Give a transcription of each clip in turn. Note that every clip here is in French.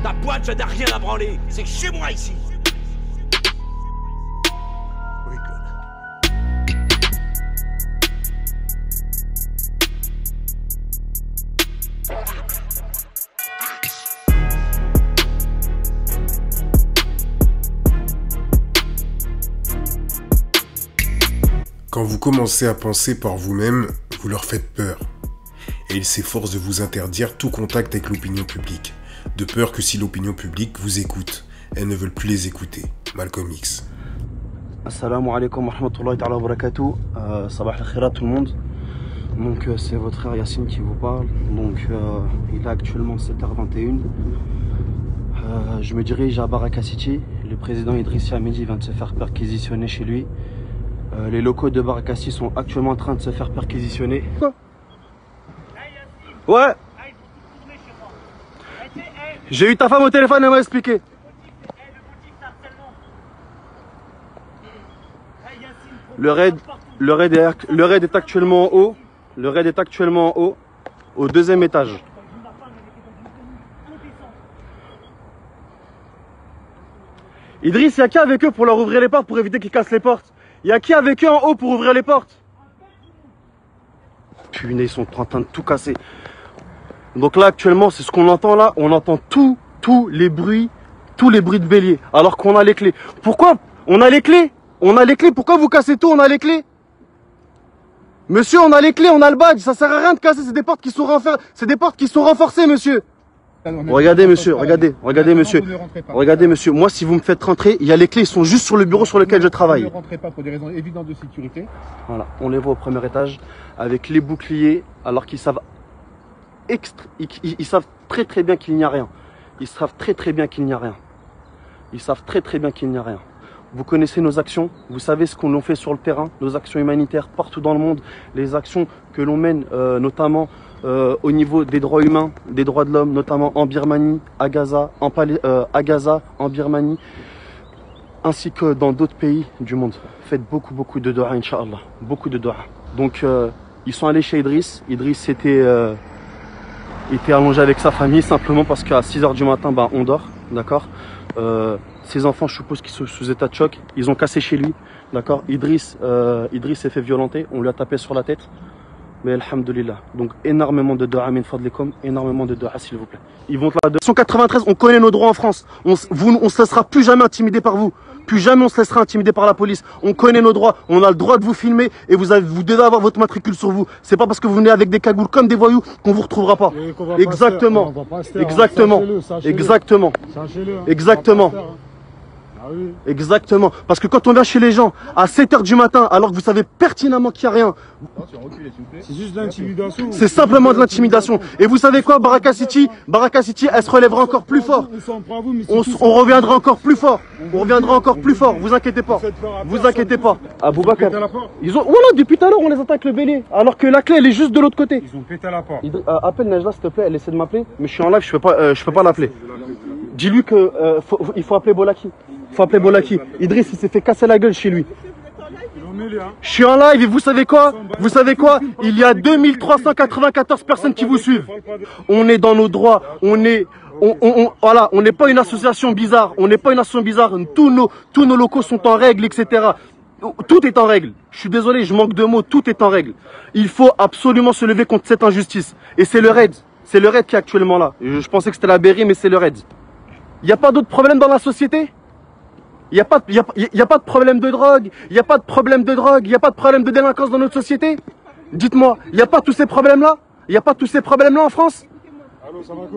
Ta boîte, j'en ai rien à branler. C'est que chez moi ici. Quand vous commencez à penser par vous-même, vous leur faites peur. Et ils s'efforcent de vous interdire tout contact avec l'opinion publique. De peur que si l'opinion publique vous écoute, elles ne veulent plus les écouter. Malcolm X. Assalamu alaikum wa rahmatullahi ta'ala wa barakatuh. Sabah al-khira tout le monde. Donc c'est votre frère Yassine qui vous parle. Donc il est actuellement 7h21. Je me dirige à Baraka City. Le président Idriss Ahmedi vient de se faire perquisitionner chez lui. Les locaux de Baraka City sont actuellement en train de se faire perquisitionner. Quoi? Ouais. J'ai eu ta femme au téléphone, elle m'a expliqué. Le raid est actuellement en haut. Le raid est actuellement en haut, au deuxième étage. Idriss, il y a qui avec eux pour leur ouvrir les portes, pour éviter qu'ils cassent les portes? Il y a qui avec eux en haut pour ouvrir les portes? Punaise, ils sont en train de tout casser. Donc là, actuellement, c'est ce qu'on entend là. On entend tous les bruits de bélier. Alors qu'on a les clés. Pourquoi? On a les clés. On a les clés. Pourquoi vous cassez tout? On a les clés. Monsieur, on a les clés, on a le badge. Ça sert à rien de casser. C'est des portes qui sont renforcées. C'est des portes qui sont renforcées, monsieur. Regardez, monsieur. Regardez, monsieur. Regardez, monsieur. Moi, si vous me faites rentrer, il y a les clés. Ils sont juste sur le bureau sur lequel je travaille. Ne rentrez pas pour des raisons évidentes de sécurité. Voilà. On les voit au premier étage avec les boucliers, alors qu'ils savent ils savent très bien qu'il n'y a rien. Ils savent très bien qu'il n'y a rien. Ils savent très bien qu'il n'y a rien. Vous connaissez nos actions, vous savez ce qu'on fait sur le terrain, nos actions humanitaires partout dans le monde, les actions que l'on mène notamment au niveau des droits humains, des droits de l'homme, notamment en Birmanie, à Gaza, en Birmanie, ainsi que dans d'autres pays du monde. Faites beaucoup de dua, Inch'Allah. Beaucoup de dua. Donc ils sont allés chez Idriss. Idriss était allongé avec sa famille simplement parce qu'à 6 h du matin, on dort, d'accord. Ses enfants, je suppose qu'ils sont sous état de choc. Ils ont cassé chez lui, d'accord. Idriss s'est fait violenter, on lui a tapé sur la tête. Mais alhamdoulilah. Donc énormément de dua min fadlikum, énormément de dua s'il vous plaît. Ils vont là. 193, on connaît nos droits en France. On se laissera plus jamais intimider par vous. Plus jamais on se laissera intimider par la police. On connaît nos droits. On a le droit de vous filmer et vous devez avoir votre matricule sur vous. C'est pas parce que vous venez avec des cagoules comme des voyous qu'on vous retrouvera pas. Exactement. Exactement. Ah oui. Exactement. Parce que quand on vient chez les gens à 7 h du matin, alors que vous savez pertinemment qu'il n'y a rien. C'est juste de l'intimidation. C'est simplement de l'intimidation. Et vous savez quoi, Baraka City, elle se relèvera encore plus fort. On reviendra encore plus fort. On reviendra encore plus fort. Vous inquiétez pas. Vous inquiétez pas. Aboubacar. Ils ont. Voilà, depuis tout à l'heure, on les attaque le bélier. Alors que la clé, elle est juste de l'autre côté. Ils ont pété à la porte. Appelle Najla, s'il te plaît. Elle essaie de m'appeler. Mais je suis en live, je peux pas l'appeler. Dis-lui que il faut appeler Bolaki. Faut appeler Bolaki. Idriss, il s'est fait casser la gueule chez lui. Je suis en live et vous savez quoi? Vous savez quoi? Il y a 2394 personnes qui vous suivent. On est dans nos droits. Voilà, on n'est pas une association bizarre. On n'est pas une association bizarre. Tous nos locaux sont en règle, etc. Tout est en règle. Je suis désolé, je manque de mots. Tout est en règle. Il faut absolument se lever contre cette injustice. Et c'est le raid. C'est le raid qui est actuellement là. Je pensais que c'était la Berry, mais c'est le raid. Il n'y a pas d'autres problèmes dans la société? Il n'y a pas de problème de drogue, il n'y a pas de problème de drogue, il n'y a pas de problème de délinquance dans notre société? Dites-moi, il n'y a pas tous ces problèmes-là? Il n'y a pas tous ces problèmes-là en France?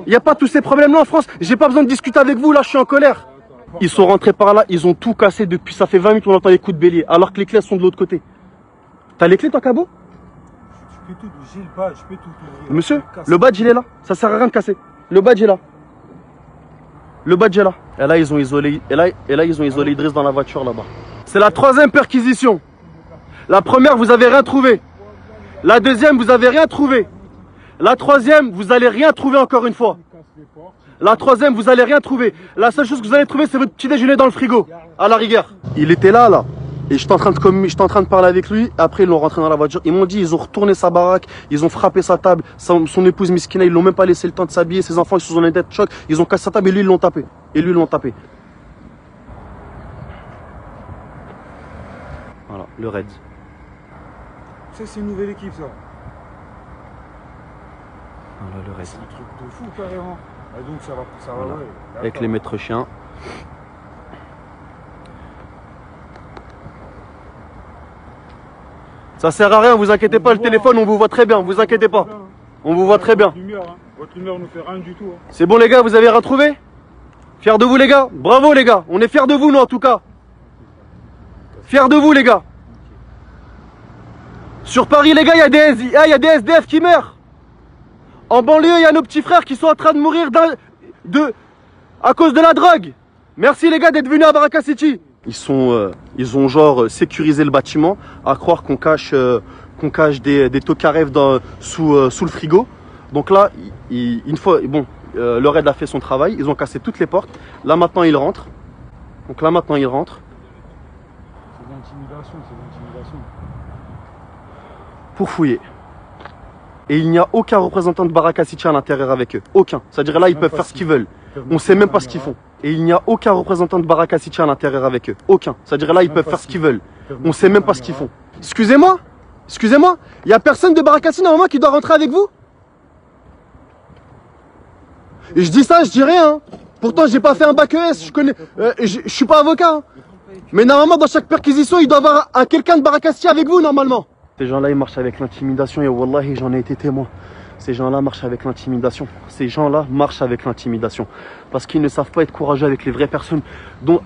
Il n'y a pas tous ces problèmes-là en France? J'ai pas besoin de discuter avec vous, là je suis en colère. Ils sont rentrés par là, ils ont tout cassé depuis, ça fait 20 minutes qu'on entend les coups de bélier, alors que les clés sont de l'autre côté. T'as les clés toi, Cabo? J'ai le badge, je peux tout ouvrir. Monsieur, le badge il est là, ça sert à rien de casser. Le badge est là. Le badge est là. Et là, ils ont isolé, Idriss dans la voiture là-bas. C'est la troisième perquisition. La première, vous avez rien trouvé. La deuxième, vous avez rien trouvé. La troisième, vous allez rien trouver encore une fois. La troisième, vous allez rien trouver. La seule chose que vous allez trouver, c'est votre petit déjeuner dans le frigo, à la rigueur. Il était là, là. Et j'étais en train de parler avec lui. Après, ils l'ont rentré dans la voiture. Ils m'ont dit, ils ont retourné sa baraque. Ils ont frappé sa table. Son épouse Miskina, ils l'ont même pas laissé le temps de s'habiller. Ses enfants, ils se sont donné tête choc. Ils ont cassé sa table et lui, ils l'ont tapé. Voilà, le raid. Ça, c'est une nouvelle équipe, ça. Voilà, le raid. C'est un truc de fou, carrément. Ah, donc, ça va, voilà. ouais. Avec les maîtres chiens. Ça sert à rien, vous inquiétez pas, le téléphone, on vous voit très bien, vous inquiétez pas. On vous voit très bien. Votre lumière ne fait rien du tout. C'est bon les gars, vous avez rien trouvé? Fiers de vous les gars, bravo les gars, on est fiers de vous nous en tout cas. Fiers de vous les gars. Sur Paris les gars, il y a des SDF qui meurent. En banlieue, il y a nos petits frères qui sont en train de mourir à cause de la drogue. Merci les gars d'être venus à Baraka City. Ils ont genre sécurisé le bâtiment, à croire qu'on cache des tokarev sous le frigo. Donc là, une fois, bon, le raid a fait son travail, ils ont cassé toutes les portes. Là maintenant ils rentrent. Donc là maintenant ils rentrent. C'est de l'intimidation, Pour fouiller. Et il n'y a aucun représentant de Baraka City à l'intérieur avec eux. Aucun. C'est-à-dire là ils peuvent faire ce qu'ils veulent. On sait même pas ce qu'ils font. Et il n'y a aucun représentant de Baraka City à l'intérieur avec eux. Aucun. C'est-à-dire là, ils peuvent faire ce qu'ils veulent. On sait même pas ce qu'ils font. Excusez-moi. Il n'y a personne de Baraka City normalement qui doit rentrer avec vous? Et je dis ça, je dis rien. Pourtant, j'ai pas fait un bac ES. Je suis pas avocat. Mais normalement, dans chaque perquisition, il doit y avoir quelqu'un de Baraka City avec vous normalement. Ces gens-là, ils marchent avec l'intimidation. Et wallahi, j'en ai été témoin. Ces gens-là marchent avec l'intimidation. Parce qu'ils ne savent pas être courageux avec les vraies personnes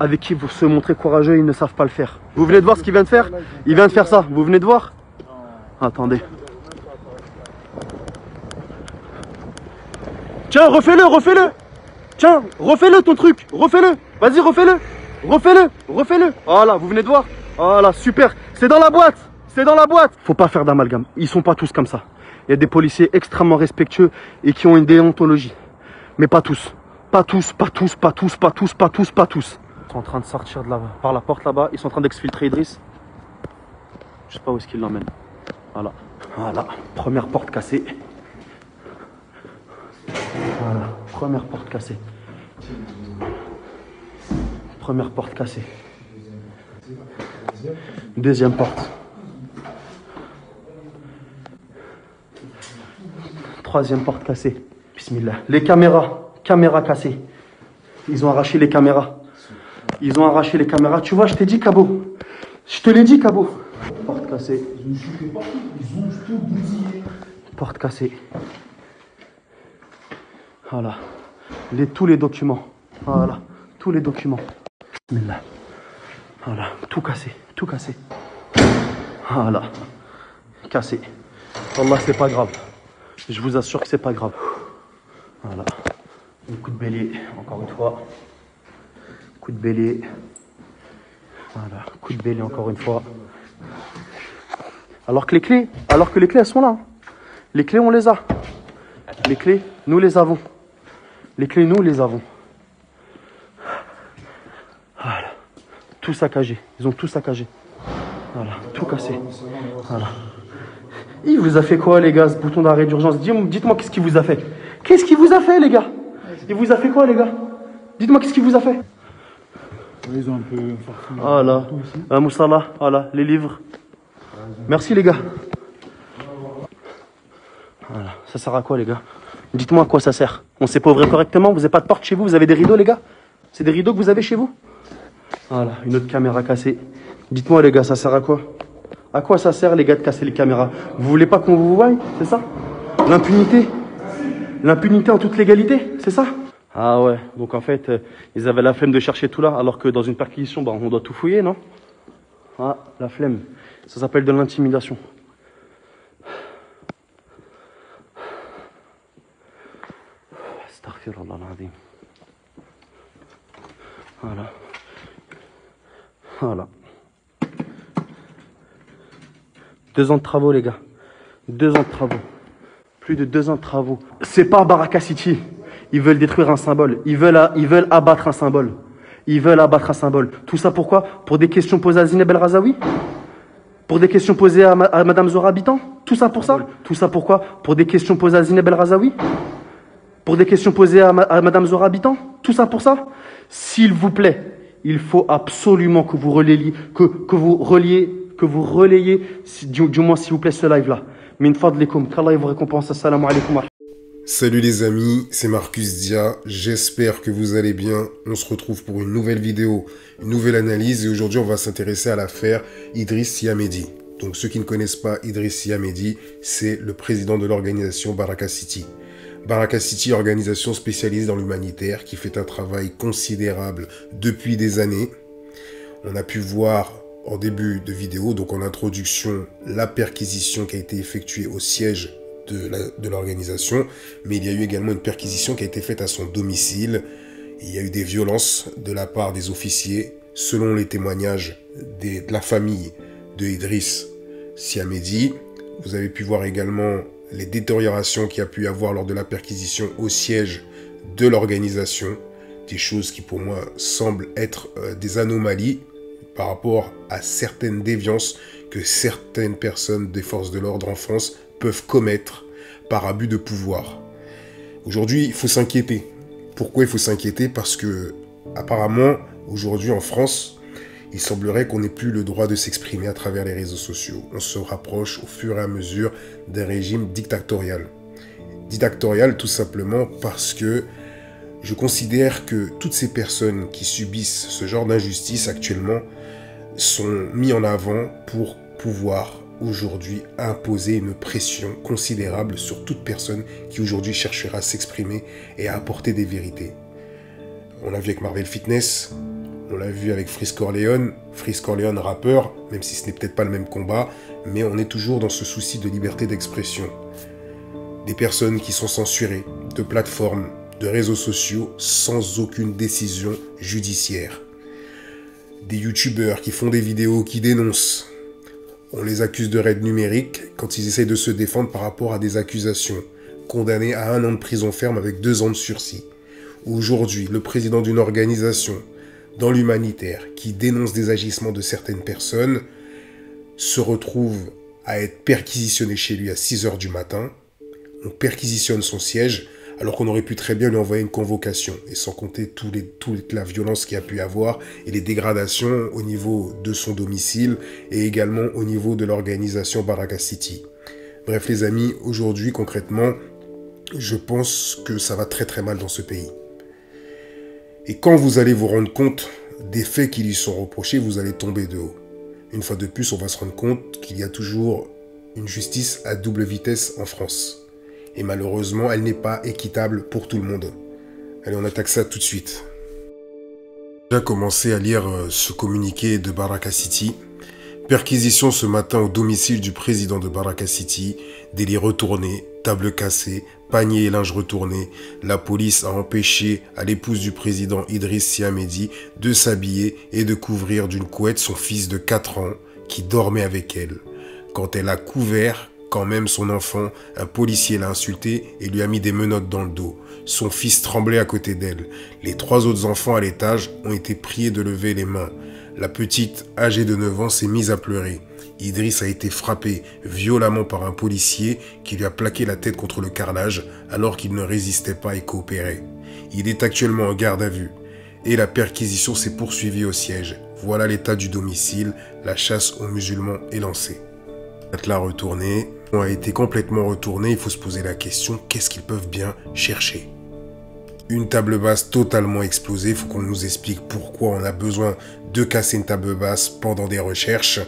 avec qui vous se montrer courageux, ils ne savent pas le faire. Vous venez de voir ce qu'il vient de faire? Il vient de faire ça. Vous venez de voir? Attendez. Tiens, refais-le. Tiens, refais-le ton truc. Refais-le. Vas-y, refais-le. Voilà, vous venez de voir? Voilà, super. C'est dans la boîte. Faut pas faire d'amalgame. Ils sont pas tous comme ça. Il y a des policiers extrêmement respectueux et qui ont une déontologie. Mais pas tous. Pas tous. Ils sont en train de sortir par la porte là-bas. Ils sont en train d'exfiltrer Idriss. Je sais pas où est-ce qu'ils l'emmènent. Voilà. Première porte cassée. Deuxième porte. Troisième porte cassée. Bismillah. Les caméras cassées. Ils ont arraché les caméras. Tu vois, je t'ai dit, Cabo. Je te l'ai dit, Cabo. Porte cassée. Porte cassée. Voilà. Tous les documents. Bismillah. Voilà. Tout cassé. Voilà. Cassé. Wallah, c'est pas grave. Je vous assure que c'est pas grave. Voilà. Un coup de bélier, encore une fois. Voilà, coup de bélier encore une fois. Alors que les clés, elles sont là. Les clés, on les a. Les clés, nous les avons. Voilà. Tout saccagé. Ils ont tout saccagé. Voilà, tout cassé. Voilà. Il vous a fait quoi, les gars, ce bouton d'arrêt d'urgence? Dites-moi qu'est-ce qu'il vous a fait? Qu'est-ce qu'il vous a fait, les gars? Il vous a fait quoi, les gars? Dites-moi qu'est-ce qu'il vous a fait? Ils ont un peu forcé. Voilà. Moussala, voilà, les livres. Merci, les gars. Voilà. Ça sert à quoi, les gars? Dites-moi à quoi ça sert. On sait pas ouvrir correctement? Vous n'avez pas de porte chez vous? Vous avez des rideaux, les gars? C'est des rideaux que vous avez chez vous? Voilà, une autre caméra cassée. Dites-moi, les gars, ça sert à quoi? À quoi ça sert, les gars, de casser les caméras? Vous voulez pas qu'on vous voie? C'est ça? L'impunité? L'impunité en toute légalité? C'est ça? Ah ouais, donc en fait, ils avaient la flemme de chercher tout là, alors que dans une perquisition, on doit tout fouiller, non? Ah, la flemme. Ça s'appelle de l'intimidation. Astaghfirullah al-azim. Voilà. 2 ans de travaux, les gars. 2 ans de travaux. Plus de 2 ans de travaux. C'est pas Baraka City. Ils veulent détruire un symbole. Ils veulent abattre un symbole. Ils veulent abattre un symbole. Tout ça pourquoi? Pour des questions posées à Zineb El Razaoui? Pour des questions posées à Madame Zora Habitant? Tout ça pour ça? Tout ça pourquoi? Pour des questions posées à Zineb El Razaoui? Pour des questions posées à Madame Zora Habitant? Tout ça pour ça? S'il vous plaît, il faut absolument que vous reliez, que vous relayez, du moins s'il vous plaît, ce live-là. Min fadlikum, qu'Allah vous récompense. Assalamu alaikum. Salut les amis, c'est Marcus Dia, j'espère que vous allez bien. On se retrouve pour une nouvelle vidéo, une nouvelle analyse et aujourd'hui on va s'intéresser à l'affaire Idriss Sy Hamedi. Donc ceux qui ne connaissent pas Idriss Sy Hamedi, c'est le président de l'organisation Baraka City. Baraka City, organisation spécialisée dans l'humanitaire qui fait un travail considérable depuis des années. On a pu voir en début de vidéo, donc en introduction, la perquisition qui a été effectuée au siège de l'organisation, mais il y a eu également une perquisition qui a été faite à son domicile. Il y a eu des violences de la part des officiers, selon les témoignages de la famille de Idriss Sy Hamedi. Vous avez pu voir également les détériorations qu'il y a pu y avoir lors de la perquisition au siège de l'organisation, des choses qui pour moi semblent être des anomalies par rapport à certaines déviances que certaines personnes des forces de l'ordre en France peuvent commettre par abus de pouvoir. Aujourd'hui, il faut s'inquiéter. Pourquoi il faut s'inquiéter? Parce que, apparemment, aujourd'hui en France, il semblerait qu'on n'ait plus le droit de s'exprimer à travers les réseaux sociaux. On se rapproche au fur et à mesure d'un régime dictatorial. Dictatorial tout simplement parce que je considère que toutes ces personnes qui subissent ce genre d'injustice actuellement sont mises en avant pour pouvoir aujourd'hui imposer une pression considérable sur toute personne qui aujourd'hui cherchera à s'exprimer et à apporter des vérités. On l'a vu avec Marvel Fitness, on l'a vu avec Freeze Corleone rappeur, même si ce n'est peut-être pas le même combat, mais on est toujours dans ce souci de liberté d'expression. Des personnes qui sont censurées de plateformes, de réseaux sociaux, sans aucune décision judiciaire. Des youtubeurs qui font des vidéos qui dénoncent. On les accuse de raid numérique quand ils essayent de se défendre par rapport à des accusations, condamnés à 1 an de prison ferme avec 2 ans de sursis. Aujourd'hui, le président d'une organisation dans l'humanitaire qui dénonce des agissements de certaines personnes se retrouve à être perquisitionné chez lui à 6 h du matin. On perquisitionne son siège alors qu'on aurait pu très bien lui envoyer une convocation, et sans compter toute la violence qu'il y a pu avoir et les dégradations au niveau de son domicile et également au niveau de l'organisation Baraka City. Bref les amis, aujourd'hui concrètement, je pense que ça va très très mal dans ce pays. Et quand vous allez vous rendre compte des faits qui lui sont reprochés, vous allez tomber de haut. Une fois de plus, on va se rendre compte qu'il y a toujours une justice à double vitesse en France. Et malheureusement, elle n'est pas équitable pour tout le monde. Allez, on attaque ça tout de suite. J'ai commencé à lire ce communiqué de Baraka City. Perquisition ce matin au domicile du président de Baraka City. Délit retourné, table cassée, panier et linge retourné. La police a empêché à l'épouse du président Idriss Sy Hamedi de s'habiller et de couvrir d'une couette son fils de 4 ans qui dormait avec elle. Quand elle a couvert quand même son enfant, un policier l'a insulté et lui a mis des menottes dans le dos. Son fils tremblait à côté d'elle. Les 3 autres enfants à l'étage ont été priés de lever les mains. La petite, âgée de 9 ans, s'est mise à pleurer. Idriss a été frappé violemment par un policier qui lui a plaqué la tête contre le carrelage alors qu'il ne résistait pas et coopérait. Il est actuellement en garde à vue. Et la perquisition s'est poursuivie au siège. Voilà l'état du domicile. La chasse aux musulmans est lancée. La retournée a été complètement retournée. Il faut se poser la question, qu'est-ce qu'ils peuvent bien chercher? Une table basse totalement explosée. Il faut qu'on nous explique pourquoi on a besoin de casser une table basse pendant des recherches,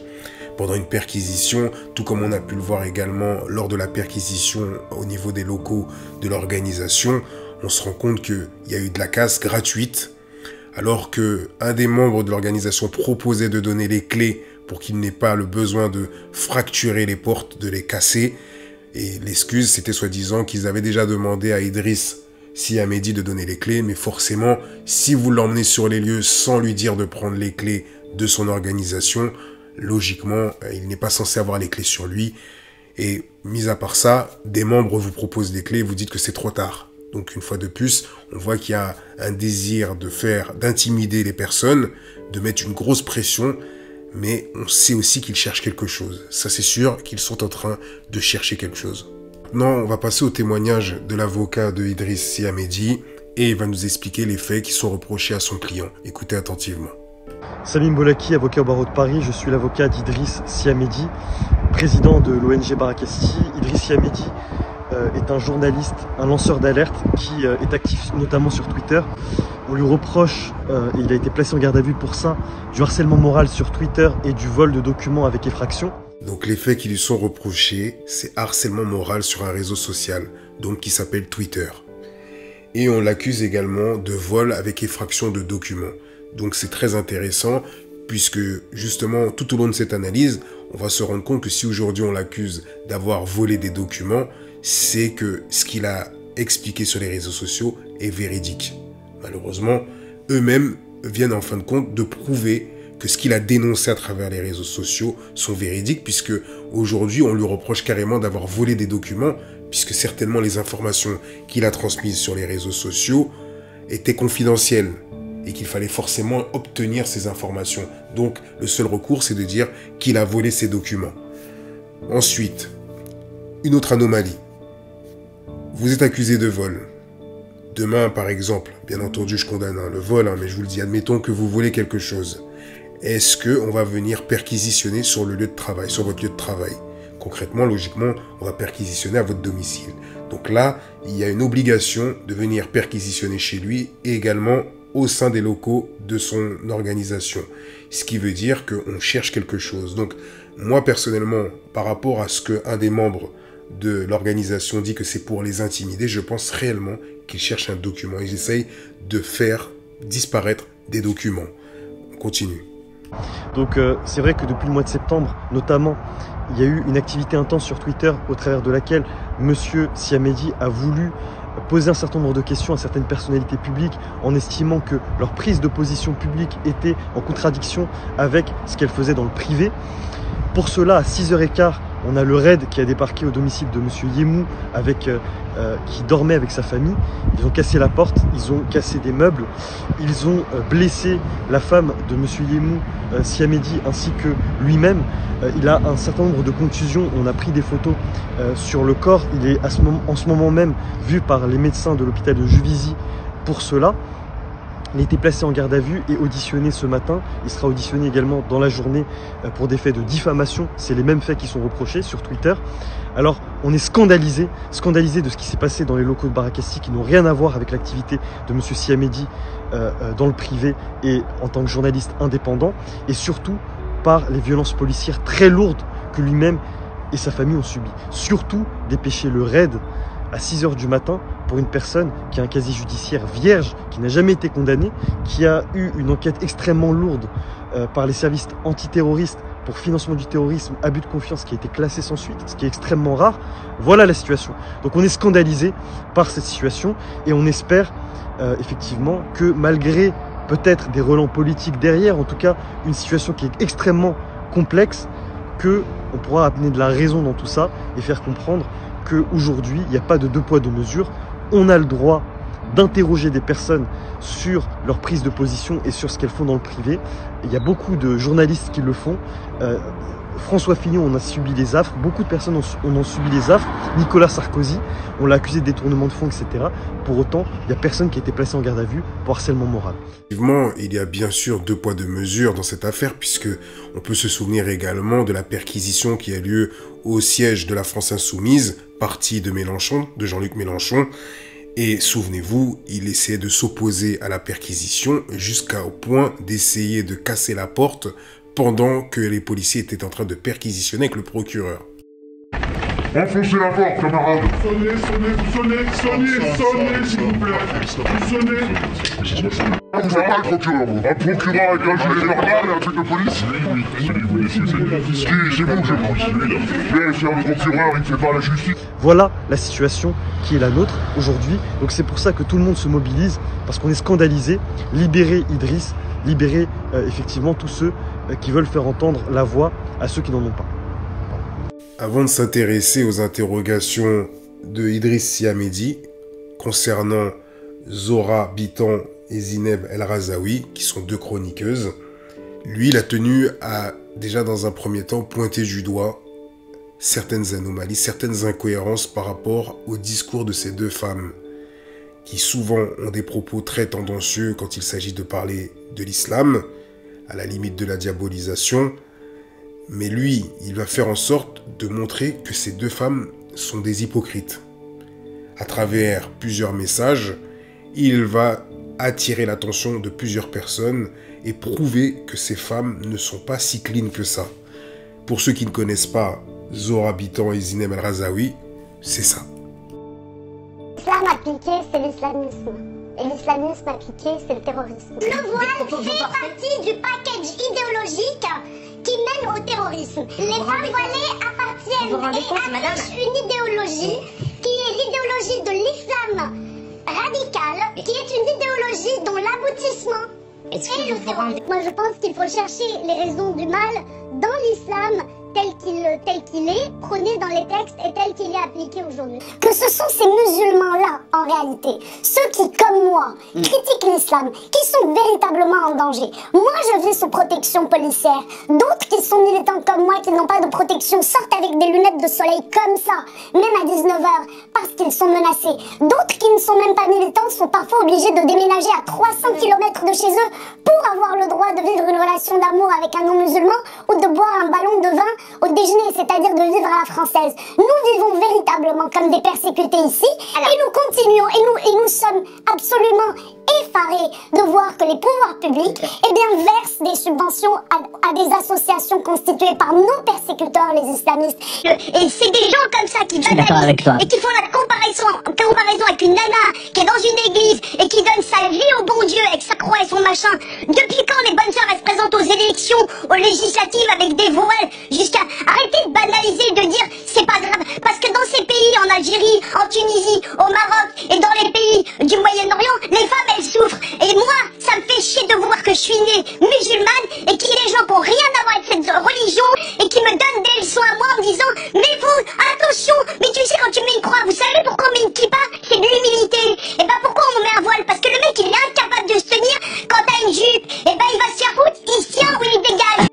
pendant une perquisition, tout comme on a pu le voir également lors de la perquisition au niveau des locaux de l'organisation. On se rend compte qu'il y a eu de la casse gratuite, alors qu'un des membres de l'organisation proposait de donner les clés pour qu'il n'ait pas le besoin de fracturer les portes, de les casser. Et l'excuse, c'était soi-disant qu'ils avaient déjà demandé à Idriss Sy Hamedi de donner les clés, mais forcément, si vous l'emmenez sur les lieux sans lui dire de prendre les clés de son organisation, logiquement, il n'est pas censé avoir les clés sur lui. Et mis à part ça, des membres vous proposent des clés et vous dites que c'est trop tard. Donc une fois de plus, on voit qu'il y a un désir d'intimider les personnes, de mettre une grosse pression, mais on sait aussi qu'ils cherchent quelque chose. Ça c'est sûr qu'ils sont en train de chercher quelque chose. Maintenant, on va passer au témoignage de l'avocat de Idriss Sy Hamedi et il va nous expliquer les faits qui sont reprochés à son client. Écoutez attentivement. Samim Bolaki, avocat au barreau de Paris, je suis l'avocat d'Idriss Sy Hamedi, président de l'ONG Barakesti. Idriss Sy Hamedi est un journaliste, un lanceur d'alerte qui est actif notamment sur Twitter. On lui reproche, et il a été placé en garde à vue pour ça, du harcèlement moral sur Twitter et du vol de documents avec effraction. Donc les faits qui lui sont reprochés, c'est harcèlement moral sur un réseau social, donc qui s'appelle Twitter. Et on l'accuse également de vol avec effraction de documents. Donc c'est très intéressant puisque justement tout au long de cette analyse, on va se rendre compte que si aujourd'hui on l'accuse d'avoir volé des documents, c'est que ce qu'il a expliqué sur les réseaux sociaux est véridique. Malheureusement, eux-mêmes viennent en fin de compte de prouver que ce qu'il a dénoncé à travers les réseaux sociaux sont véridiques puisque aujourd'hui on lui reproche carrément d'avoir volé des documents puisque certainement les informations qu'il a transmises sur les réseaux sociaux étaient confidentielles et qu'il fallait forcément obtenir ces informations. Donc le seul recours c'est de dire qu'il a volé ces documents. Ensuite, une autre anomalie. Vous êtes accusé de vol. Demain par exemple, bien entendu je condamne le vol, mais je vous le dis, admettons que vous volez quelque chose. Est-ce qu'on va venir perquisitionner sur le lieu de travail, sur votre lieu de travail? Concrètement, logiquement, on va perquisitionner à votre domicile. Donc là, il y a une obligation de venir perquisitionner chez lui et également au sein des locaux de son organisation. Ce qui veut dire qu'on cherche quelque chose. Donc moi personnellement, par rapport à ce qu'un des membres de l'organisation dit que c'est pour les intimider, je pense réellement qu'ils cherchent un document. Ils essayent de faire disparaître des documents. On continue. Donc c'est vrai que depuis le mois de septembre, notamment, il y a eu une activité intense sur Twitter au travers de laquelle Monsieur Sy Hamedi a voulu poser un certain nombre de questions à certaines personnalités publiques en estimant que leur prise de position publique était en contradiction avec ce qu'elles faisaient dans le privé. Pour cela, à 6h15, on a le raid qui a débarqué au domicile de Monsieur Yemou qui dormait avec sa famille. Ils ont cassé la porte, ils ont cassé des meubles, ils ont blessé la femme de Monsieur Yemou, Sy Hamedi, ainsi que lui-même. Il a un certain nombre de contusions, on a pris des photos sur le corps. Il est en ce moment même vu par les médecins de l'hôpital de Juvisy pour cela. Il a été placé en garde à vue et auditionné ce matin. Il sera auditionné également dans la journée pour des faits de diffamation. C'est les mêmes faits qui sont reprochés sur Twitter. Alors, on est scandalisé de ce qui s'est passé dans les locaux de Barakesti qui n'ont rien à voir avec l'activité de M. Sy Hamedi dans le privé et en tant que journaliste indépendant. Et surtout par les violences policières très lourdes que lui-même et sa famille ont subies. Surtout dépêcher le raid à 6h du matin pour une personne qui a un casier judiciaire vierge, qui n'a jamais été condamnée, qui a eu une enquête extrêmement lourde par les services antiterroristes pour financement du terrorisme, abus de confiance, qui a été classé sans suite, ce qui est extrêmement rare. Voilà la situation. Donc on est scandalisé par cette situation et on espère effectivement que malgré peut-être des relents politiques derrière, en tout cas une situation qui est extrêmement complexe, qu'on pourra amener de la raison dans tout ça et faire comprendre qu'aujourd'hui, il n'y a pas de deux poids, deux mesures. On a le droit d'interroger des personnes sur leur prise de position et sur ce qu'elles font dans le privé. Il y a beaucoup de journalistes qui le font. François Fillon, on a subi les affres. Beaucoup de personnes ont subi les affres. Nicolas Sarkozy, on l'a accusé de détournement de fonds, etc. Pour autant, il n'y a personne qui a été placé en garde à vue pour harcèlement moral. Effectivement, il y a bien sûr deux poids, deux mesures dans cette affaire, puisque on peut se souvenir également de la perquisition qui a lieu au siège de la France Insoumise, parti de Mélenchon, de Jean-Luc Mélenchon. Et souvenez-vous, il essayait de s'opposer à la perquisition jusqu'au point d'essayer de casser la porte pendant que les policiers étaient en train de perquisitionner avec le procureur. Enfoncez la porte, camarades. Sonnez, s'il vous plaît. Vous sonnez. Vous n'êtes pas le procureur, vous. Un procureur avec un gilet normal et un truc de police? Oui, c'est vous. C'est un procureur, il ne fait pas la justice. Voilà la situation qui est la nôtre aujourd'hui. Donc c'est pour ça que tout le monde se mobilise, parce qu'on est scandalisé. Libérer Idriss, libérer effectivement tous ceux qui veulent faire entendre la voix à ceux qui n'en ont pas. Avant de s'intéresser aux interrogations de Idriss Sy Hamedi concernant Zora Bitan et Zineb El Razaoui, qui sont deux chroniqueuses. Lui, il a tenu à, déjà dans un premier temps, pointer du doigt certaines anomalies, certaines incohérences par rapport au discours de ces deux femmes, qui souvent ont des propos très tendancieux quand il s'agit de parler de l'islam, à la limite de la diabolisation. Mais lui, il va faire en sorte de montrer que ces deux femmes sont des hypocrites. À travers plusieurs messages, il va attirer l'attention de plusieurs personnes et prouver que ces femmes ne sont pas si clean que ça. Pour ceux qui ne connaissent pas Zora Bitan et Zineb El Razaoui, c'est ça. L'islam appliqué, c'est l'islamisme. Et l'islamisme appliqué, c'est le terrorisme. Le voile fait partie du package idéologique qui mène au terrorisme. Les femmes voilées appartiennent et affichent une idéologie qui est l'idéologie de l'islam radical, qui est une idéologie dont l'aboutissement est le terrorisme. Moi, je pense qu'il faut chercher les raisons du mal dans l'islam tel qu'il est, prôné dans les textes et tel qu'il est appliqué aujourd'hui. Que ce sont ces musulmans-là, en réalité, ceux qui, comme moi, critiquent l'islam, qui sont véritablement en danger. Moi, je vis sous protection policière. D'autres qui sont militants comme moi, qui n'ont pas de protection, sortent avec des lunettes de soleil comme ça, même à 19h, parce qu'ils sont menacés. D'autres qui ne sont même pas militants sont parfois obligés de déménager à 300 km de chez eux pour avoir le droit de vivre une relation d'amour avec un non-musulman ou de boire un ballon de vin au déjeuner, c'est-à-dire de vivre à la française. Nous vivons véritablement comme des persécutés ici, et nous continuons, et nous sommes absolument effarés de voir que les pouvoirs publics versent des subventions à des associations constituées par nos persécuteurs, les islamistes. Et c'est des gens comme ça qui banalisent et qui font la comparaison avec une nana qui est dans une église et qui donne sa vie au bon Dieu avec sa croix et son machin. Depuis quand les bonnes sœurs elles se présentent aux élections, aux législatives avec des voiles, jusqu'à arrêter de banaliser, de dire c'est pas grave, parce que dans ces pays, en Algérie, en Tunisie, au Maroc et dans les pays du Moyen-Orient, les femmes elles souffrent. Et moi, ça me fait chier de voir que je suis née musulmane et qu'il y a des gens qui n'ont rien à voir avec cette religion et qui me donnent des leçons à moi en me disant mais vous, attention, mais tu sais quand tu mets une croix, vous savez pourquoi on met une kippa? C'est de l'humilité. Et bah pourquoi on met un voile? Parce que le mec il est incapable de se tenir quand t'as une jupe. Et bah il va se faire foutre, il se tient ou il dégage.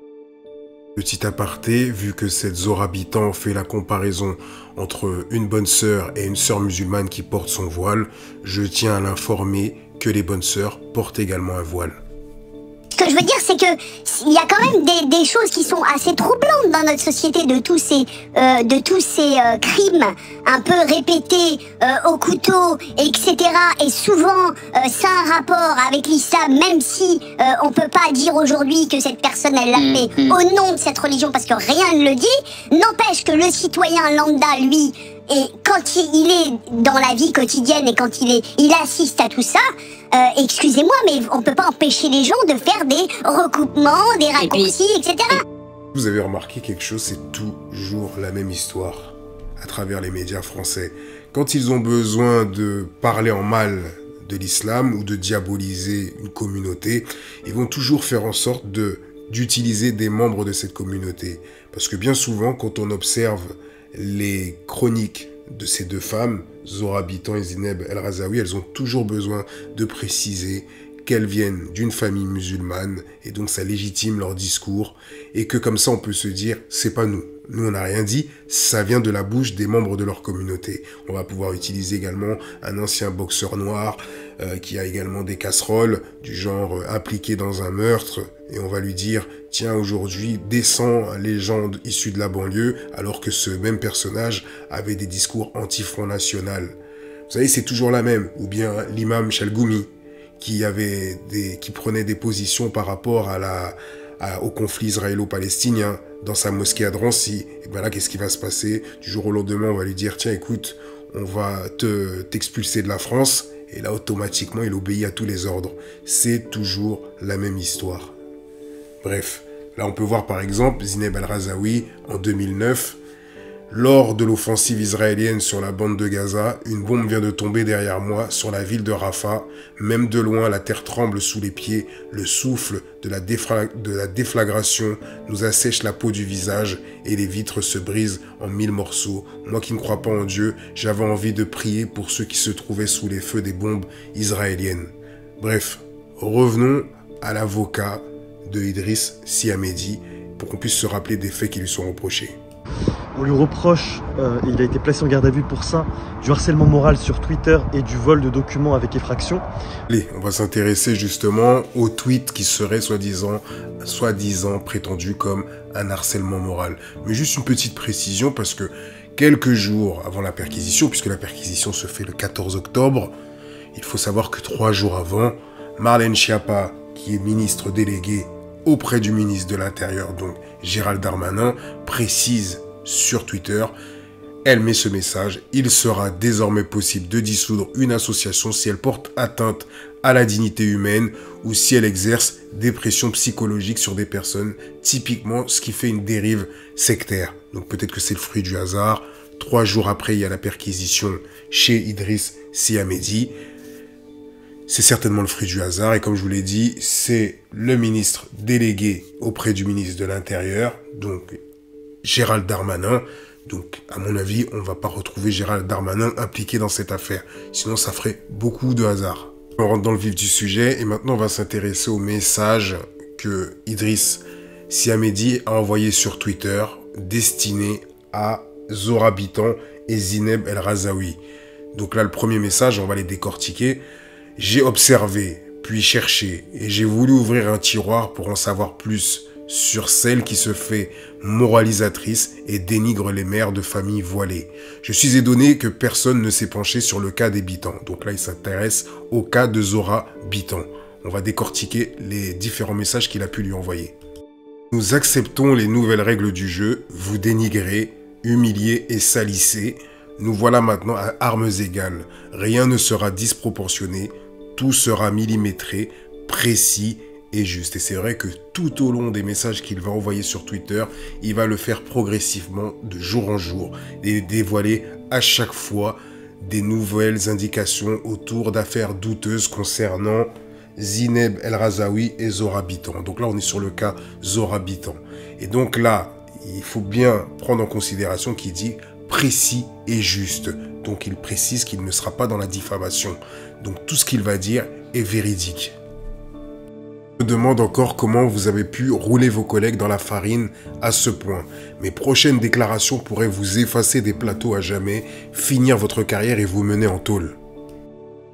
Petit aparté, vu que cette Zora Bitan fait la comparaison entre une bonne sœur et une sœur musulmane qui porte son voile, je tiens à l'informer que les bonnes sœurs portent également un voile. Ce que je veux dire, c'est que il y a quand même des choses qui sont assez troublantes dans notre société, de tous ces crimes un peu répétés au couteau, etc. Et souvent, ça a un rapport avec l'islam, même si on peut pas dire aujourd'hui que cette personne, elle l'a fait au nom de cette religion, parce que rien ne le dit. N'empêche que le citoyen lambda, lui, et quand il est dans la vie quotidienne et quand il assiste à tout ça, excusez-moi, mais on peut pas empêcher les gens de faire des recoupements, des raccourcis, etc. Vous avez remarqué quelque chose, c'est toujours la même histoire à travers les médias français. Quand ils ont besoin de parler en mal de l'islam ou de diaboliser une communauté, ils vont toujours faire en sorte d'utiliser des membres de cette communauté. Parce que bien souvent, quand on observe les chroniques de ces deux femmes, Zora Bitan et Zineb El Razaoui, elles ont toujours besoin de préciser qu'elles viennent d'une famille musulmane et donc ça légitime leur discours et que comme ça on peut se dire c'est pas nous. Nous on n'a rien dit, ça vient de la bouche des membres de leur communauté. On va pouvoir utiliser également un ancien boxeur noir qui a également des casseroles du genre impliqué dans un meurtre et on va lui dire tiens aujourd'hui descends les gens issus de la banlieue alors que ce même personnage avait des discours anti-Front National. Vous savez c'est toujours la même. Ou bien l'imam Chalgoumi qui prenait des positions par rapport au conflit israélo-palestinien dans sa mosquée à Drancy. Et ben là, qu'est-ce qui va se passer? Du jour au lendemain, on va lui dire, tiens, écoute, on va t'expulser de la France. Et là, automatiquement, il obéit à tous les ordres. C'est toujours la même histoire. Bref, là, on peut voir par exemple Zineb El Razaoui en 2009. Lors de l'offensive israélienne sur la bande de Gaza, une bombe vient de tomber derrière moi sur la ville de Rafah. Même de loin, la terre tremble sous les pieds. Le souffle de la déflagration nous assèche la peau du visage et les vitres se brisent en 1000 morceaux. Moi qui ne crois pas en Dieu, j'avais envie de prier pour ceux qui se trouvaient sous les feux des bombes israéliennes. Bref, revenons à l'avocat de Idriss Sy Hamedi pour qu'on puisse se rappeler des faits qui lui sont reprochés. On lui reproche, il a été placé en garde à vue pour ça, du harcèlement moral sur Twitter et du vol de documents avec effraction. Allez, on va s'intéresser justement au tweet qui serait soi-disant prétendu comme un harcèlement moral. Mais juste une petite précision parce que quelques jours avant la perquisition, puisque la perquisition se fait le 14 octobre, il faut savoir que 3 jours avant, Marlène Schiappa, qui est ministre déléguée auprès du ministre de l'Intérieur, donc Gérald Darmanin, précise sur Twitter, elle met ce message: il sera désormais possible de dissoudre une association si elle porte atteinte à la dignité humaine ou si elle exerce des pressions psychologiques sur des personnes, typiquement ce qui fait une dérive sectaire. Donc peut-être que c'est le fruit du hasard. 3 jours après, il y a la perquisition chez Idriss Sy Hamedi. C'est certainement le fruit du hasard et comme je vous l'ai dit, c'est le ministre délégué auprès du ministre de l'Intérieur, donc Gérald Darmanin. Donc, à mon avis, on ne va pas retrouver Gérald Darmanin impliqué dans cette affaire. Sinon, ça ferait beaucoup de hasard. On rentre dans le vif du sujet et maintenant, on va s'intéresser au message que Idriss Sy Hamedi a envoyé sur Twitter destiné à Zora Bitan et Zineb El Razaoui. Donc là, le premier message, on va les décortiquer. J'ai observé, puis cherché, et j'ai voulu ouvrir un tiroir pour en savoir plus sur celle qui se fait moralisatrice et dénigre les mères de familles voilées. Je suis étonné que personne ne s'est penché sur le cas des Bitan. Donc là, il s'intéresse au cas de Zora Bitan. On va décortiquer les différents messages qu'il a pu lui envoyer. Nous acceptons les nouvelles règles du jeu, vous dénigrez, humiliez et salissez. Nous voilà maintenant à armes égales. Rien ne sera disproportionné, tout sera millimétré, précis et juste. Et c'est vrai que tout au long des messages qu'il va envoyer sur Twitter, il va le faire progressivement de jour en jour et dévoiler à chaque fois des nouvelles indications autour d'affaires douteuses concernant Zineb El Razaoui et Zora Bitan. Donc là, on est sur le cas Zora Bitan. Et donc là, il faut bien prendre en considération qu'il dit précis et juste. Donc il précise qu'il ne sera pas dans la diffamation. Donc tout ce qu'il va dire est véridique. Je me demande encore comment vous avez pu rouler vos collègues dans la farine à ce point. Mes prochaines déclarations pourraient vous effacer des plateaux à jamais, finir votre carrière et vous mener en tôle.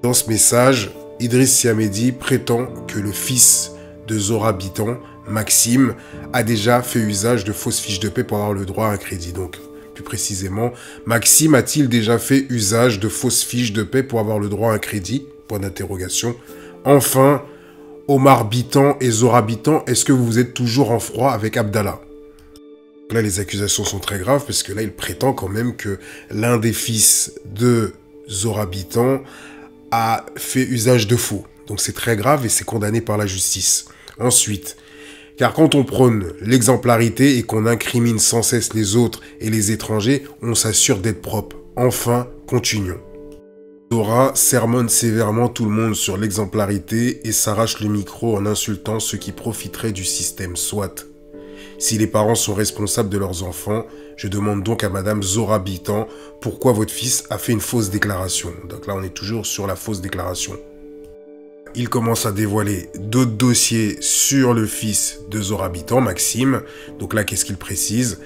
Dans ce message, Idriss Sy Hamedi prétend que le fils de Zora Bitan, Maxime, a déjà fait usage de fausses fiches de paie pour avoir le droit à un crédit. Donc, plus précisément, Maxime a-t-il déjà fait usage de fausses fiches de paie pour avoir le droit à un crédit? Point d'interrogation. Enfin, Omar Bitan et Zora Bitan, est-ce que vous êtes toujours en froid avec Abdallah? Là, les accusations sont très graves parce que là, il prétend quand même que l'un des fils de Zora Bitan a fait usage de faux. Donc c'est très grave et c'est condamné par la justice. Ensuite, car quand on prône l'exemplarité et qu'on incrimine sans cesse les autres et les étrangers, on s'assure d'être propre. Enfin, continuons. Zora sermonne sévèrement tout le monde sur l'exemplarité et s'arrache le micro en insultant ceux qui profiteraient du système, soit. Si les parents sont responsables de leurs enfants, je demande donc à Madame Zora Bitan pourquoi votre fils a fait une fausse déclaration. Donc là, on est toujours sur la fausse déclaration. Il commence à dévoiler d'autres dossiers sur le fils de Zora Bitan, Maxime. Donc là, qu'est-ce qu'il précise?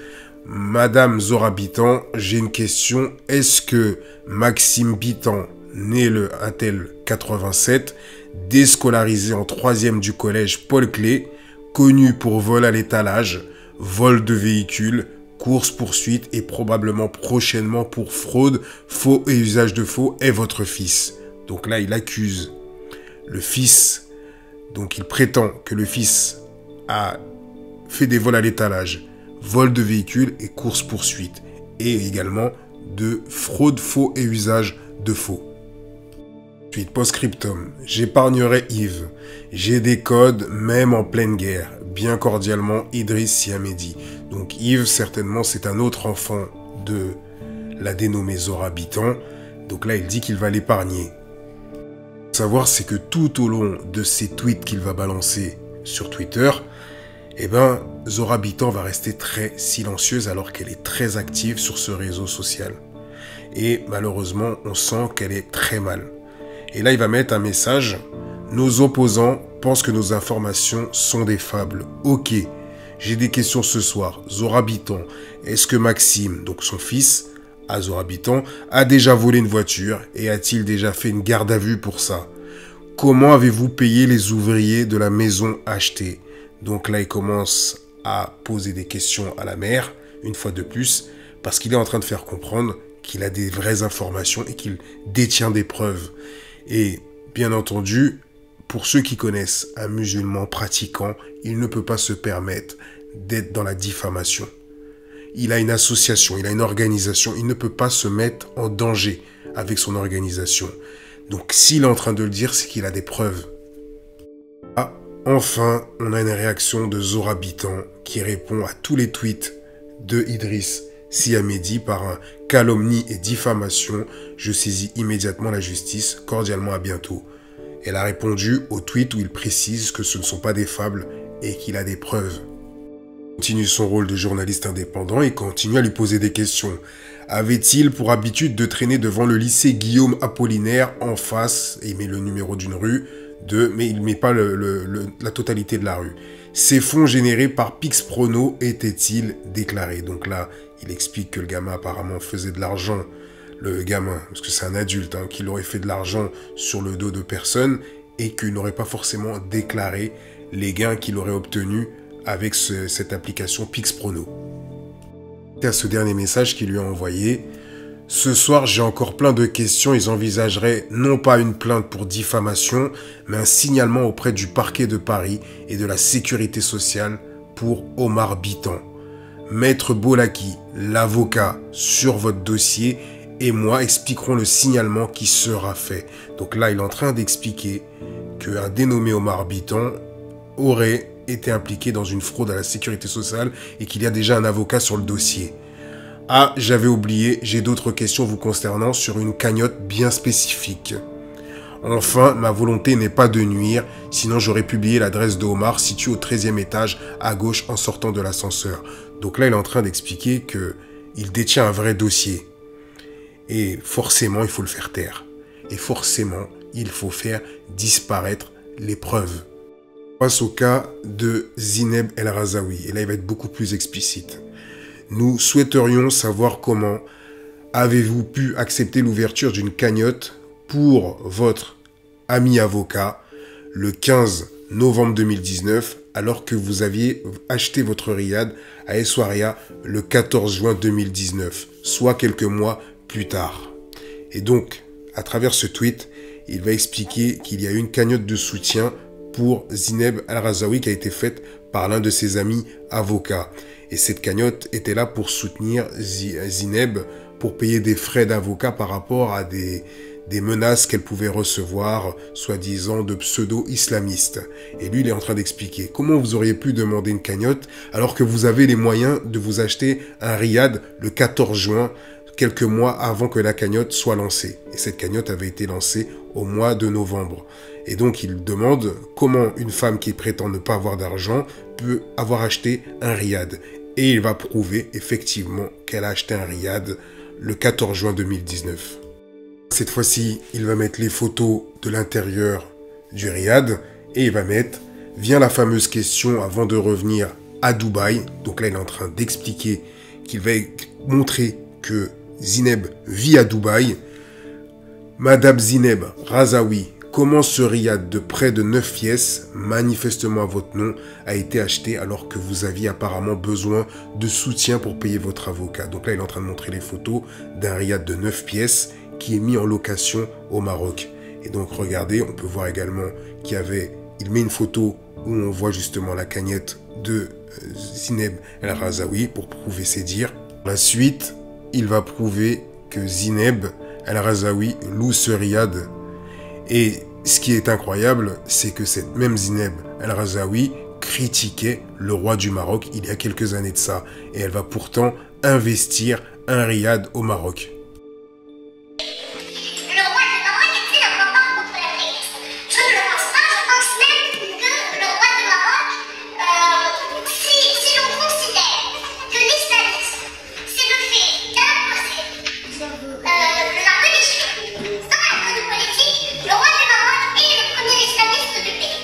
Madame Zora Bitan, j'ai une question. Est-ce que Maxime Bitan, né le Intel 87, déscolarisé en 3e du collège Paul Clé, connu pour vol à l'étalage, vol de véhicules, course-poursuite et probablement prochainement pour fraude, faux et usage de faux, est votre fils? Donc là, il accuse le fils, donc il prétend que le fils a fait des vols à l'étalage, vol de véhicules et course-poursuite, et également de fraude, faux et usage de faux. Ensuite, post-scriptum, j'épargnerai Yves. J'ai des codes même en pleine guerre. Bien cordialement, Idriss Sy Hamedi. Donc Yves, certainement, c'est un autre enfant de la dénommée Zora Bitan. Donc là, il dit qu'il va l'épargner. Savoir, c'est que tout au long de ces tweets qu'il va balancer sur Twitter, eh ben, Zora Bitan va rester très silencieuse alors qu'elle est très active sur ce réseau social. Et malheureusement, on sent qu'elle est très mal. Et là, il va mettre un message. Nos opposants pensent que nos informations sont des fables. Ok, j'ai des questions ce soir. Zora Bitan, est-ce que Maxime, donc son fils, à Zora Bitan, a déjà volé une voiture et a-t-il déjà fait une garde à vue pour ça? Comment avez-vous payé les ouvriers de la maison achetée? Donc là, il commence à poser des questions à la mère, une fois de plus, parce qu'il est en train de faire comprendre qu'il a des vraies informations et qu'il détient des preuves. Et bien entendu, pour ceux qui connaissent un musulman pratiquant, il ne peut pas se permettre d'être dans la diffamation. Il a une association, il a une organisation, il ne peut pas se mettre en danger avec son organisation. Donc s'il est en train de le dire, c'est qu'il a des preuves. Ah, enfin, on a une réaction de Zora Bitan qui répond à tous les tweets de Idriss Si Hamedi par un calomnie et diffamation. Je saisis immédiatement la justice. Cordialement, à bientôt. Elle a répondu au tweet où il précise que ce ne sont pas des fables et qu'il a des preuves. Il continue son rôle de journaliste indépendant et continue à lui poser des questions. Avait-il pour habitude de traîner devant le lycée Guillaume Apollinaire en face, et il met le numéro d'une rue, mais il ne met pas la totalité de la rue. Ces fonds générés par Pixprono étaient-ils déclarés? Donc là, il explique que le gamin apparemment faisait de l'argent, le gamin, parce que c'est un adulte, qu'il aurait fait de l'argent sur le dos de personnes et qu'il n'aurait pas forcément déclaré les gains qu'il aurait obtenus avec cette application Pixprono. À ce dernier message qu'il lui a envoyé, « Ce soir, j'ai encore plein de questions. Ils envisageraient non pas une plainte pour diffamation, mais un signalement auprès du parquet de Paris et de la sécurité sociale pour Omar Bitan. Maître Bolaki, l'avocat, sur votre dossier, et moi expliquerons le signalement qui sera fait. » Donc là, il est en train d'expliquer qu'un dénommé Omar Bitan aurait été impliqué dans une fraude à la sécurité sociale et qu'il y a déjà un avocat sur le dossier. Ah, j'avais oublié, j'ai d'autres questions vous concernant sur une cagnotte bien spécifique. Enfin, ma volonté n'est pas de nuire, sinon j'aurais publié l'adresse de Omar située au 13e étage à gauche en sortant de l'ascenseur. Donc là, il est en train d'expliquer qu'il détient un vrai dossier. Et forcément, il faut le faire taire. Et forcément, il faut faire disparaître les preuves. On passe au cas de Zineb El Razaoui. Et là, il va être beaucoup plus explicite. Nous souhaiterions savoir comment avez-vous pu accepter l'ouverture d'une cagnotte pour votre ami avocat le 15 novembre 2019 alors que vous aviez acheté votre riad à Essaouira le 14 juin 2019, soit quelques mois plus tard. Et donc, à travers ce tweet, il va expliquer qu'il y a eu une cagnotte de soutien pour Zineb El Razaoui qui a été faite par l'un de ses amis avocats. Et cette cagnotte était là pour soutenir Zineb, pour payer des frais d'avocat par rapport à des menaces qu'elle pouvait recevoir, soi-disant de pseudo-islamistes. Et lui, il est en train d'expliquer comment vous auriez pu demander une cagnotte alors que vous avez les moyens de vous acheter un riad le 14 juin, quelques mois avant que la cagnotte soit lancée. Et cette cagnotte avait été lancée au mois de novembre. Et donc, il demande comment une femme qui prétend ne pas avoir d'argent peut avoir acheté un riad. Et il va prouver effectivement qu'elle a acheté un riad le 14 juin 2019. Cette fois-ci, il va mettre les photos de l'intérieur du riad et il va mettre « Vient la fameuse question avant de revenir à Dubaï ». Donc là, il est en train d'expliquer qu'il va montrer que Zineb vit à Dubaï. Madame Zineb Razaoui, comment ce riad de près de 9 pièces, manifestement à votre nom, a été acheté alors que vous aviez apparemment besoin de soutien pour payer votre avocat. Donc là, il est en train de montrer les photos d'un riad de 9 pièces qui est mis en location au Maroc. Et donc, regardez, on peut voir également qu'il met une photo où on voit justement la cagnotte de Zineb El Razaoui pour prouver ses dires. La suite, il va prouver que Zineb El Razaoui loue ce riad. Et ce qui est incroyable, c'est que cette même Zineb El Razaoui critiquait le roi du Maroc il y a quelques années de ça. Et elle va pourtant investir un riad au Maroc. Le roi de Maroc est-il un rempart contre la terrorisme? Je ne le pense pas. Je pense même que le roi de Maroc, si l'on considère que l'islamisme, c'est le fait d'imposer la religion sans un code politique, le roi de Maroc est le premier islamiste du pays.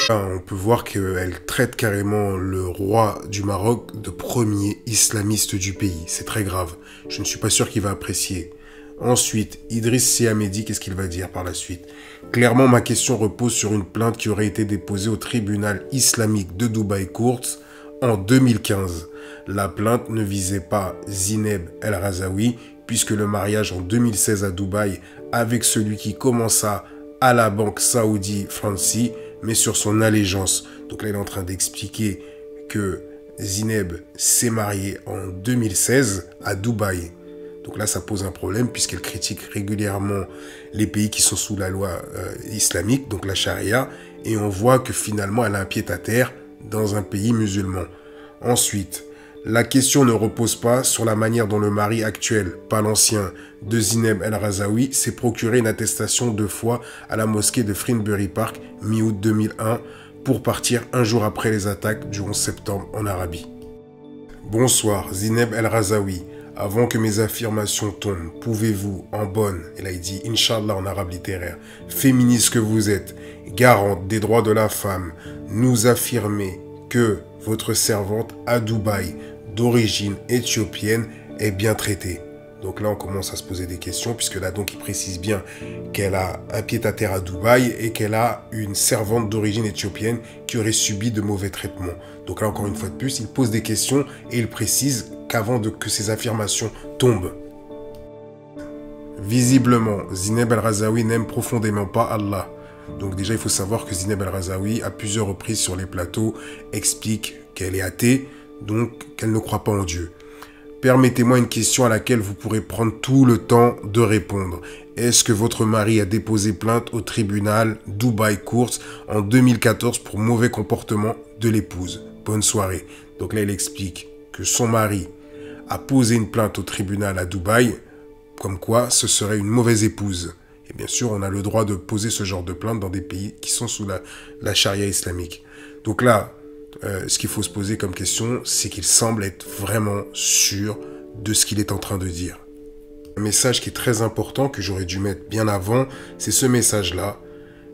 On peut voir qu'elle traite carrément le roi du Maroc de premier islamiste du pays. C'est très grave. Je ne suis pas sûr qu'il va apprécier. Ensuite, Idriss Sy Hamedi, qu'est-ce qu'il va dire par la suite? Clairement, ma question repose sur une plainte qui aurait été déposée au tribunal islamique de Dubaï Courts en 2015. La plainte ne visait pas Zineb El Razaoui, puisque le mariage en 2016 à Dubaï avec celui qui commença à la banque Saudi Fransi, mais sur son allégeance. Donc là, il est en train d'expliquer que Zineb s'est mariée en 2016 à Dubaï. Donc là, ça pose un problème puisqu'elle critique régulièrement les pays qui sont sous la loi islamique, donc la charia, et on voit que finalement, elle a un pied-à-terre dans un pays musulman. Ensuite, la question ne repose pas sur la manière dont le mari actuel, pas l'ancien, de Zineb El Razaoui s'est procuré une attestation de foi à la mosquée de Finsbury Park, mi-août 2001, pour partir un jour après les attaques du 11 septembre en Arabie. Bonsoir, Zineb El Razaoui. Avant que mes affirmations tombent, pouvez-vous, en bonne, et là il dit Inch'Allah en arabe littéraire, féministe que vous êtes, garante des droits de la femme, nous affirmer que votre servante à Dubaï, d'origine éthiopienne, est bien traitée? Donc là, on commence à se poser des questions, puisque là, donc, il précise bien qu'elle a un pied-à-terre à Dubaï et qu'elle a une servante d'origine éthiopienne qui aurait subi de mauvais traitements. Donc là, encore une fois de plus, il pose des questions et il précise qu'avant que ces affirmations tombent. Visiblement, Zineb El Razaoui n'aime profondément pas Allah. Donc déjà, il faut savoir que Zineb El Razaoui, à plusieurs reprises sur les plateaux, explique qu'elle est athée, donc qu'elle ne croit pas en Dieu. Permettez-moi une question à laquelle vous pourrez prendre tout le temps de répondre. Est-ce que votre mari a déposé plainte au tribunal Dubaï Courts en 2014 pour mauvais comportement de l'épouse? Bonne soirée. Donc là, il explique que son mari a posé une plainte au tribunal à Dubaï, comme quoi ce serait une mauvaise épouse. Et bien sûr, on a le droit de poser ce genre de plainte dans des pays qui sont sous la charia islamique. Donc là, ce qu'il faut se poser comme question, c'est qu'il semble être vraiment sûr de ce qu'il est en train de dire. Un message qui est très important, que j'aurais dû mettre bien avant, c'est ce message-là.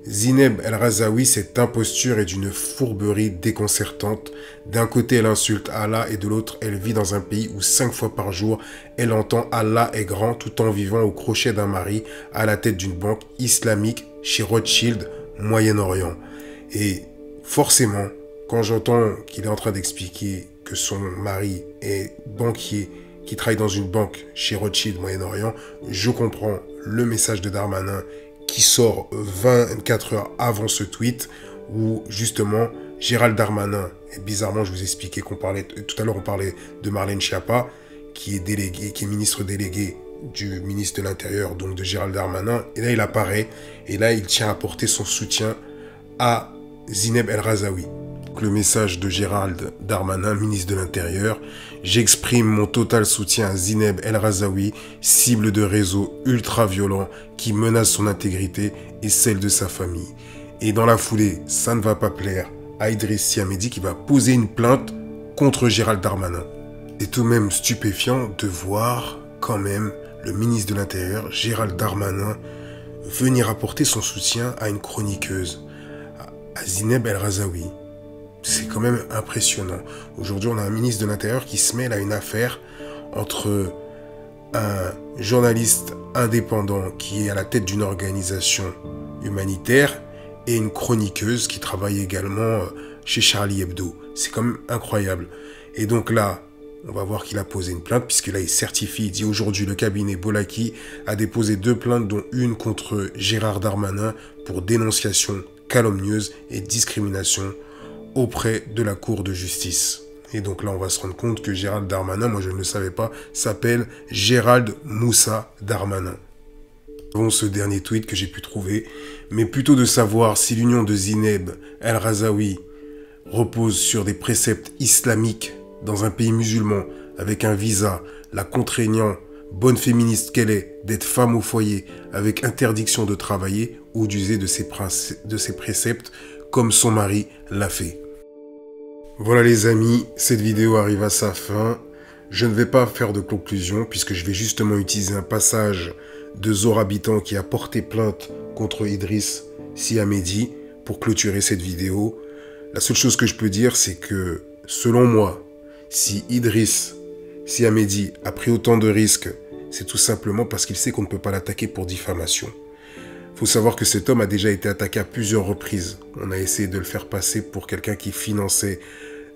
Zineb El Razaoui, cette imposture est d'une fourberie déconcertante. D'un côté, elle insulte Allah et de l'autre, elle vit dans un pays où 5 fois par jour, elle entend Allah est grand tout en vivant au crochet d'un mari à la tête d'une banque islamique chez Rothschild, Moyen-Orient. Et forcément, quand j'entends qu'il est en train d'expliquer que son mari est banquier, qui travaille dans une banque chez Rothschild, Moyen-Orient, je comprends le message de Darmanin qui sort 24 heures avant ce tweet, où justement Gérald Darmanin, et bizarrement je vous expliquais qu'on parlait, tout à l'heure on parlait de Marlène Schiappa, qui est ministre délégué du ministre de l'Intérieur, donc de Gérald Darmanin, et là il apparaît, et là il tient à apporter son soutien à Zineb El Razaoui. Le message de Gérald Darmanin, ministre de l'Intérieur. J'exprime mon total soutien à Zineb El Razaoui, cible de réseaux ultra-violents qui menacent son intégrité et celle de sa famille. Et dans la foulée, ça ne va pas plaire à Idriss Sy Hamedi qui va poser une plainte contre Gérald Darmanin. C'est tout de même stupéfiant de voir quand même le ministre de l'Intérieur, Gérald Darmanin, venir apporter son soutien à une chroniqueuse, à Zineb El Razaoui. C'est quand même impressionnant. Aujourd'hui, on a un ministre de l'Intérieur qui se mêle à une affaire entre un journaliste indépendant qui est à la tête d'une organisation humanitaire et une chroniqueuse qui travaille également chez Charlie Hebdo. C'est quand même incroyable. Et donc là, on va voir qu'il a posé une plainte, puisque là, il certifie, il dit aujourd'hui, le cabinet Bolaki a déposé 2 plaintes, dont une contre Gérald Darmanin pour dénonciation calomnieuse et discrimination auprès de la Cour de justice. Et donc là, on va se rendre compte que Gérald Darmanin, moi je ne le savais pas, s'appelle Gérald Moussa Darmanin. Bon, ce dernier tweet que j'ai pu trouver, mais plutôt de savoir si l'union de Zineb El Razaoui repose sur des préceptes islamiques dans un pays musulman avec un visa, la contraignant, bonne féministe qu'elle est, d'être femme au foyer, avec interdiction de travailler ou d'user de ses préceptes, comme son mari l'a fait. Voilà les amis, cette vidéo arrive à sa fin. Je ne vais pas faire de conclusion, puisque je vais justement utiliser un passage de Zora Habitant qui a porté plainte contre Idriss Sy Hamedi pour clôturer cette vidéo. La seule chose que je peux dire, c'est que, selon moi, si Idriss Sy Hamedi a pris autant de risques, c'est tout simplement parce qu'il sait qu'on ne peut pas l'attaquer pour diffamation. Il faut savoir que cet homme a déjà été attaqué à plusieurs reprises. On a essayé de le faire passer pour quelqu'un qui finançait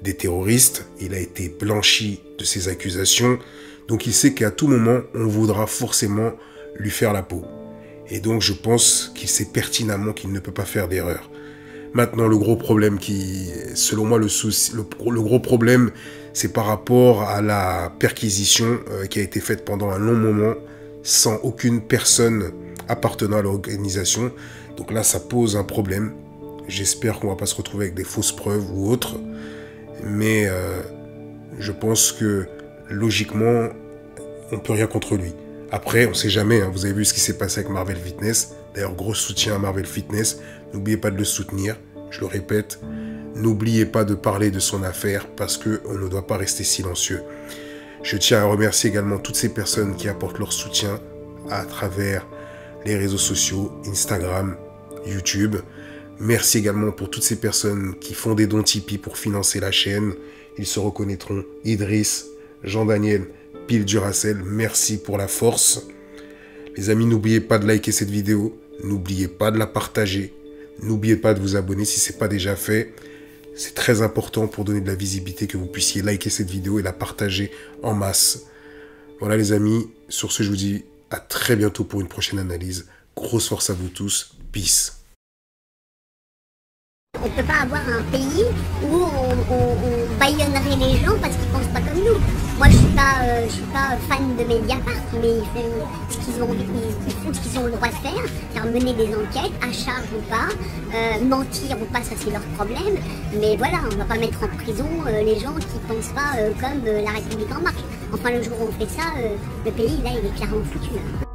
des terroristes. Il a été blanchi de ces accusations. Donc il sait qu'à tout moment, on voudra forcément lui faire la peau. Et donc je pense qu'il sait pertinemment qu'il ne peut pas faire d'erreur. Maintenant, le gros problème selon moi, le gros problème, c'est par rapport à la perquisition qui a été faite pendant un long moment sans aucune personne appartenant à l'organisation. Donc là, ça pose un problème. J'espère qu'on ne va pas se retrouver avec des fausses preuves ou autres. Mais je pense que logiquement, on ne peut rien contre lui. Après, on ne sait jamais. Hein. Vous avez vu ce qui s'est passé avec Marvel Fitness. D'ailleurs, gros soutien à Marvel Fitness. N'oubliez pas de le soutenir. Je le répète, n'oubliez pas de parler de son affaire parce qu'on ne doit pas rester silencieux. Je tiens à remercier également toutes ces personnes qui apportent leur soutien à travers les réseaux sociaux, Instagram, YouTube. Merci également pour toutes ces personnes qui font des dons Tipeee pour financer la chaîne. Ils se reconnaîtront. Idriss, Jean-Daniel, Pile Duracell, merci pour la force. Les amis, n'oubliez pas de liker cette vidéo. N'oubliez pas de la partager. N'oubliez pas de vous abonner si ce n'est pas déjà fait. C'est très important pour donner de la visibilité que vous puissiez liker cette vidéo et la partager en masse. Voilà les amis, sur ce je vous dis à très bientôt pour une prochaine analyse. Grosse force à vous tous. Peace. On ne peut pas avoir un pays où on bâillonnerait les gens parce qu'ils ne pensent pas comme nous. Moi, je suis pas fan de Mediapart, mais ils font ce qu'ils ont envie, ils font ce qu'ils ont le droit de faire mener des enquêtes, à charge ou pas, mentir ou pas, ça c'est leur problème. Mais voilà, on ne va pas mettre en prison les gens qui ne pensent pas comme la République en marche. Enfin, le jour où on fait ça, le pays, là, il est clairement foutu. Là.